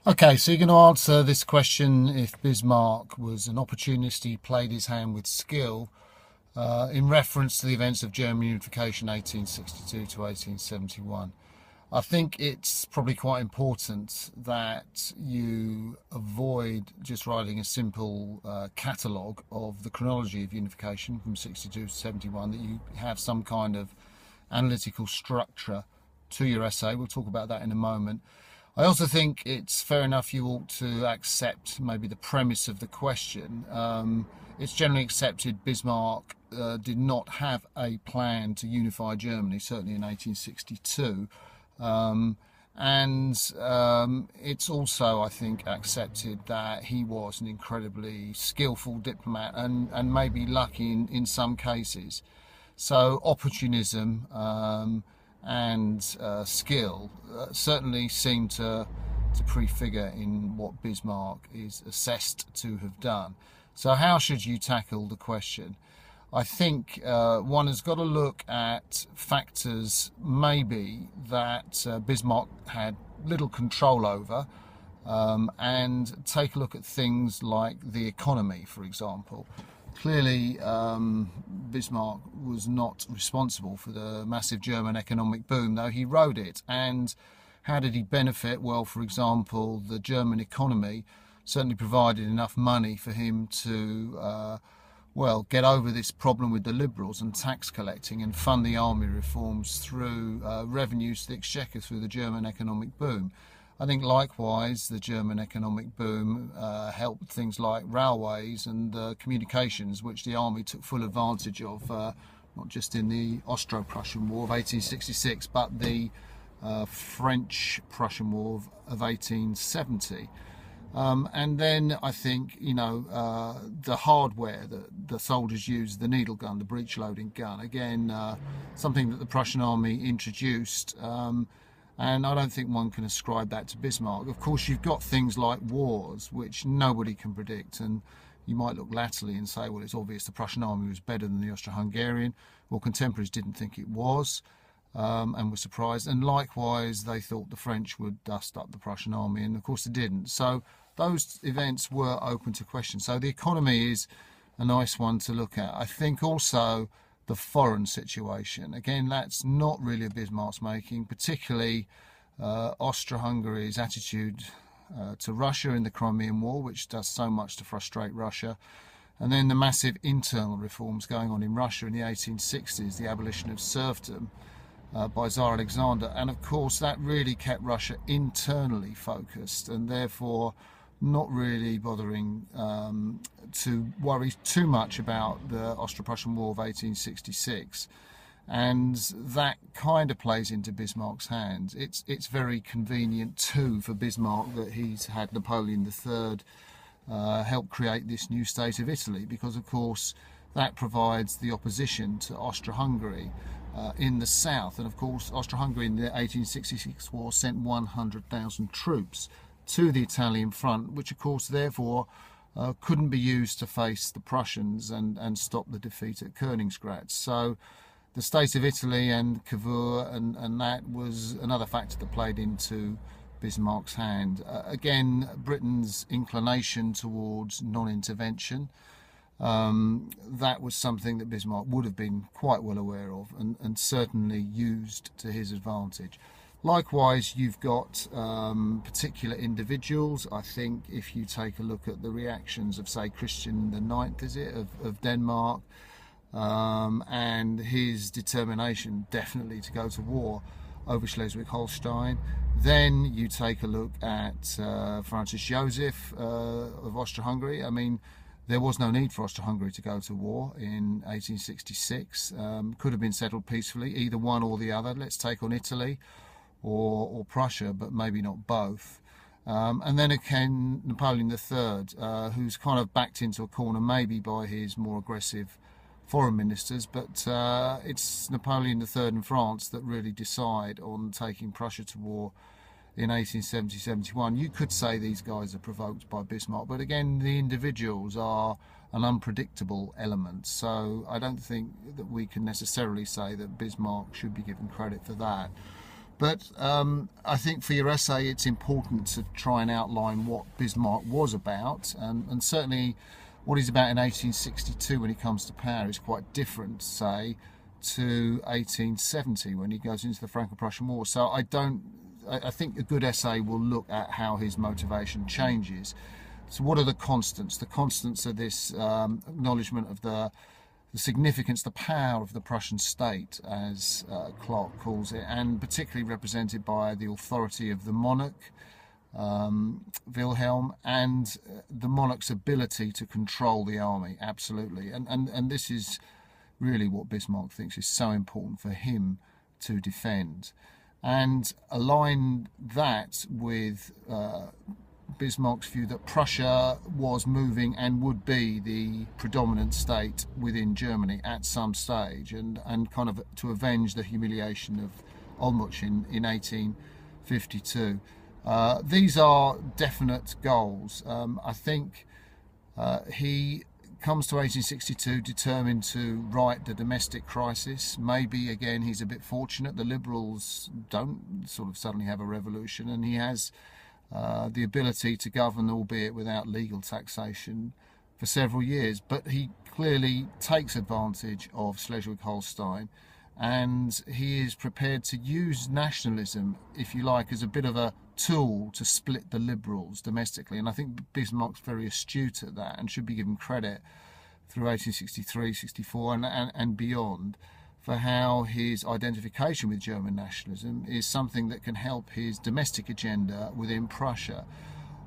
Okay, so you're going to answer this question: if Bismarck was an opportunist, he played his hand with skill, in reference to the events of German unification 1862 to 1871. I think it's probably quite important that you avoid just writing a simple catalogue of the chronology of unification from 62 to 71, that you have some kind of analytical structure to your essay. We'll talk about that in a moment. I also think it's fair enough you ought to accept maybe the premise of the question. It's generally accepted Bismarck did not have a plan to unify Germany, certainly in 1862. And it's also, I think, accepted that he was an incredibly skillful diplomat and maybe lucky in some cases. So opportunism and skill certainly seem to prefigure in what Bismarck is assessed to have done. So how should you tackle the question? I think one has got to look at factors maybe that Bismarck had little control over, and take a look at things like the economy, for example. Clearly, Bismarck was not responsible for the massive German economic boom, though he rode it. And how did he benefit? Well, for example, the German economy certainly provided enough money for him to get over this problem with the Liberals and tax collecting and fund the army reforms through revenues to the exchequer through the German economic boom. I think likewise the German economic boom helped things like railways and communications, which the army took full advantage of, not just in the Austro-Prussian War of 1866, but the French-Prussian War of 1870. And then I think, the hardware that the soldiers used, the needle gun, the breech loading gun, again, something that the Prussian army introduced, and I don't think one can ascribe that to Bismarck. Of course, you've got things like wars, which nobody can predict, and you might look latterly and say, well, it's obvious the Prussian army was better than the Austro-Hungarian. Well, contemporaries didn't think it was, and were surprised, and likewise they thought the French would dust up the Prussian army, and of course they didn't. So those events were open to question. So the economy is a nice one to look at. I think also the foreign situation, again, that's not really a Bismarck's making, particularly Austro-Hungary's attitude to Russia in the Crimean War, which does so much to frustrate Russia. And then the massive internal reforms going on in Russia in the 1860s, the abolition of serfdom by Tsar Alexander. And of course, that really kept Russia internally focused, and therefore not really bothering to worry too much about the Austro-Prussian War of 1866. And that kind of plays into Bismarck's hands. It's very convenient too for Bismarck that he's had Napoleon III help create this new state of Italy, because of course that provides the opposition to Austro-Hungary in the south. And of course Austro-Hungary in the 1866 war sent 100,000 troops to the Italian front, which of course therefore couldn't be used to face the Prussians and stop the defeat at Königsgrätz. So the state of Italy and Cavour and that was another factor that played into Bismarck's hand. Again, Britain's inclination towards non-intervention, that was something that Bismarck would have been quite well aware of and certainly used to his advantage. Likewise, you've got particular individuals. I think if you take a look at the reactions of, say, Christian IX, of Denmark, and his determination definitely to go to war over Schleswig-Holstein. Then you take a look at Francis Joseph of Austro-Hungary. I mean, there was no need for Austro-Hungary to go to war in 1866. Could have been settled peacefully, either one or the other. Let's take on Italy or Prussia, but maybe not both. And then again, Napoleon III, who's kind of backed into a corner maybe by his more aggressive foreign ministers, but it's Napoleon III in France that really decide on taking Prussia to war in 1870-71. You could say these guys are provoked by Bismarck, but again, the individuals are an unpredictable element, so I don't think that we can necessarily say that Bismarck should be given credit for that. But I think for your essay, it's important to try and outline what Bismarck was about, and certainly what he's about in 1862 when he comes to power is quite different, say, to 1870 when he goes into the Franco-Prussian War. So I think a good essay will look at how his motivation changes. So what are the constants? The constants are this acknowledgement of the significance, the power of the Prussian state, as Clark calls it, and particularly represented by the authority of the monarch, Wilhelm, and the monarch's ability to control the army, absolutely. And this is really what Bismarck thinks is so important for him to defend. And align that with Bismarck's view that Prussia was moving and would be the predominant state within Germany at some stage, and kind of to avenge the humiliation of Olmütz in 1852. These are definite goals. I think he comes to 1862 determined to right the domestic crisis. Maybe again he's a bit fortunate. The Liberals don't sort of suddenly have a revolution, and he has the ability to govern, albeit without legal taxation, for several years. But he clearly takes advantage of Schleswig-Holstein, and he is prepared to use nationalism, if you like, as a bit of a tool to split the Liberals domestically. And I think Bismarck's very astute at that and should be given credit through 1863, 64 and beyond for how his identification with German nationalism is something that can help his domestic agenda within Prussia.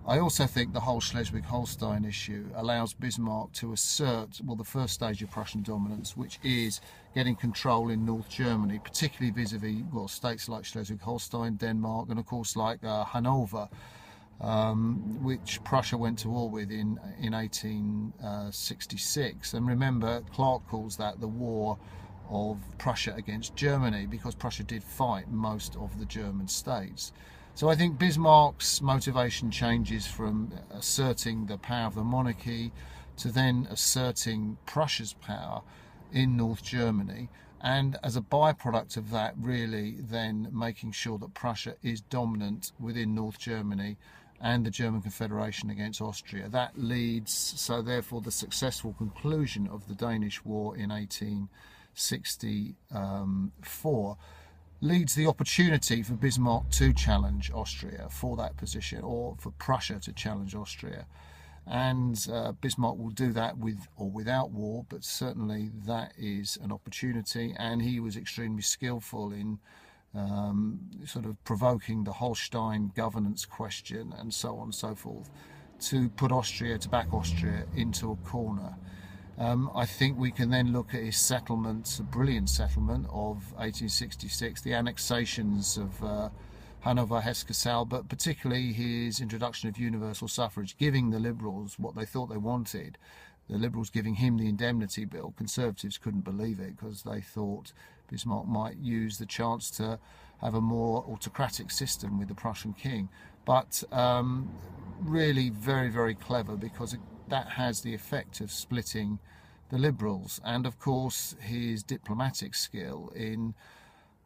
I also think the whole Schleswig-Holstein issue allows Bismarck to assert, well, the first stage of Prussian dominance, which is getting control in North Germany, particularly vis-a-vis, well, states like Schleswig-Holstein, Denmark, and of course like Hanover, which Prussia went to war with in 1866. And remember, Clark calls that the war of Prussia against Germany, because Prussia did fight most of the German states. So I think Bismarck's motivation changes from asserting the power of the monarchy to then asserting Prussia's power in North Germany, and as a byproduct of that, really then making sure that Prussia is dominant within North Germany and the German Confederation against Austria. That leads, so therefore, the successful conclusion of the Danish War in 1864 leads the opportunity for Bismarck to challenge Austria for that position, or for Prussia to challenge Austria. And Bismarck will do that with or without war, but certainly that is an opportunity, and he was extremely skillful in sort of provoking the Holstein governance question and so on and so forth, to put Austria, to back Austria into a corner. I think we can then look at his settlements, a brilliant settlement of 1866, the annexations of Hanover, Hesse-Cassel, but particularly his introduction of universal suffrage, giving the Liberals what they thought they wanted. The Liberals giving him the indemnity bill. Conservatives couldn't believe it because they thought Bismarck might use the chance to have a more autocratic system with the Prussian king. But really very, very clever, because that has the effect of splitting the Liberals. And of course his diplomatic skill in,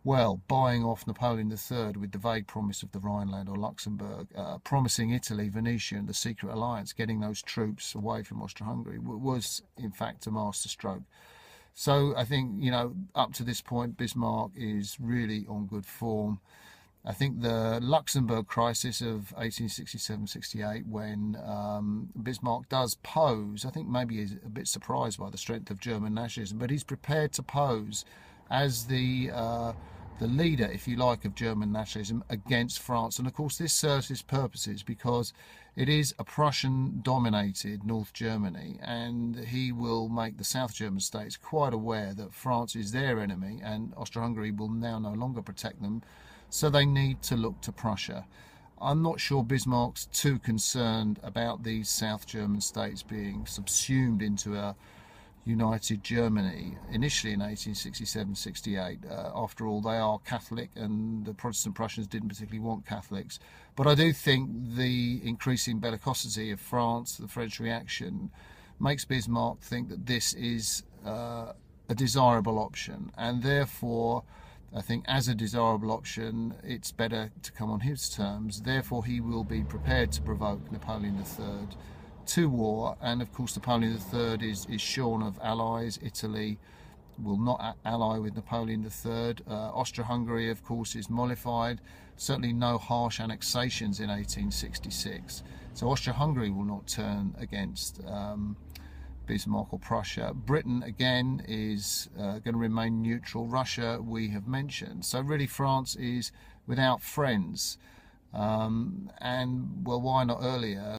well, buying off Napoleon III with the vague promise of the Rhineland or Luxembourg, promising Italy, Venetia and the secret alliance, getting those troops away from Austria-Hungary, was in fact a masterstroke. So I think, you know, up to this point Bismarck is really on good form. I think the Luxembourg crisis of 1867-68, when Bismarck does pose, I think maybe he's a bit surprised by the strength of German nationalism, but he's prepared to pose as the leader, if you like, of German nationalism against France. And of course this serves his purposes, because it is a Prussian-dominated North Germany, and he will make the South German states quite aware that France is their enemy, and Austria-Hungary will now no longer protect them. So they need to look to Prussia. I'm not sure Bismarck's too concerned about these South German states being subsumed into a united Germany initially in 1867-68. After all, they are Catholic, and the Protestant Prussians didn't particularly want Catholics. But I do think the increasing bellicosity of France, the French reaction, makes Bismarck think that this is a desirable option, and therefore I think as a desirable option, it's better to come on his terms. Therefore, he will be prepared to provoke Napoleon III to war. And of course, Napoleon III is shorn of allies. Italy will not ally with Napoleon III. Austria-Hungary, of course, is mollified. Certainly no harsh annexations in 1866. So Austria-Hungary will not turn against Bismarck or Prussia. Britain, again, is going to remain neutral. Russia, we have mentioned. So really France is without friends. And, well, why not earlier?